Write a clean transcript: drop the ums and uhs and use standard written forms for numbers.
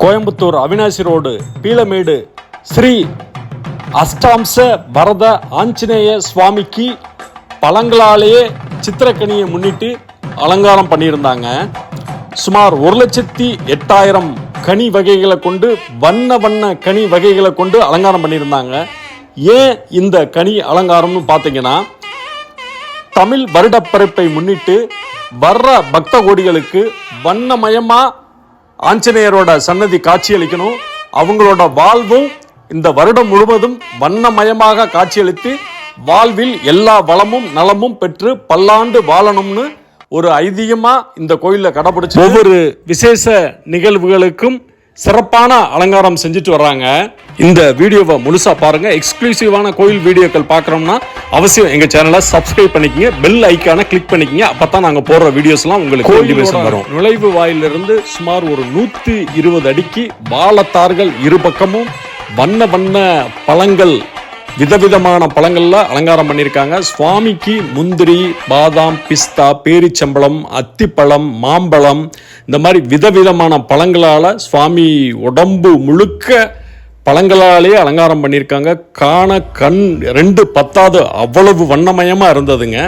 Coimbatore Avinashi road Peelamedu Sri அஷ்டாம்ச வரத ஆஞ்சநேய சுவாமிக்கு பழங்களாலேயே சித்திரக்கனியை முன்னிட்டு அலங்காரம் பண்ணியிருந்தாங்க. சுமார் 1,08,000 கனி வகைகளை கொண்டு வண்ண கனி வகைகளை கொண்டு அலங்காரம் பண்ணியிருந்தாங்க. ஏன் இந்த கனி அலங்காரம்னு பார்த்தீங்கன்னா, தமிழ் வருடப்பிறப்பை முன்னிட்டு வர்ற பக்த கோடிகளுக்கு வண்ணமயமா ஆஞ்சநேயரோட சன்னதி காட்சியளிக்கணும். அவங்களோட வாழ்வும் இந்த வருடம் முழுவதும் வண்ணமயமாக காட்சியளித்து வாழ்வில் எல்லா வளமும் நலமும் பெற்று பல்லாண்டு வாழணும்னு ஒரு ஐதீகமா இந்த கோயிலில் கடைபிடிச்சு ஒவ்வொரு விசேஷ நிகழ்வுகளுக்கும் சிறப்பான அலங்காரம் செஞ்சுட்டு வர்றாங்க. இந்த வீடியோவை முழுசா பாருங்க. எக்ஸ்க்ளூசிவான கோயில் வீடியோக்கள் பார்க்கறோம்னா அவசியம் எங்க சேனலை சப்ஸ்கிரைப் பண்ணிக்கங்க, பெல் ஐக்கானை கிளிக் பண்ணிக்கங்க. அப்பதான் நாங்க போடுற வீடியோஸ்லாம் உங்களுக்கு நோட்டிஃபிகேஷன் வரும். நுழைவு வாயிலிருந்து சுமார் ஒரு 120 அடிக்கு வாழத்தார்கள் இரு பக்கமும் வண்ண பழங்கள், விதவிதமான பழங்கள்ல அலங்காரம் பண்ணியிருக்காங்க. சுவாமிக்கு முந்திரி, பாதாம், பிஸ்தா, பேரிச்சம்பழம், அத்திப்பழம், மாம்பழம், இந்த மாதிரி விதவிதமான பழங்களால சுவாமி உடம்பு முழுக்க பழங்களாலே அலங்காரம் பண்ணியிருக்காங்க. காண கண் 2 பத்தாது, அவ்வளவு வண்ணமயமா இருந்ததுங்க.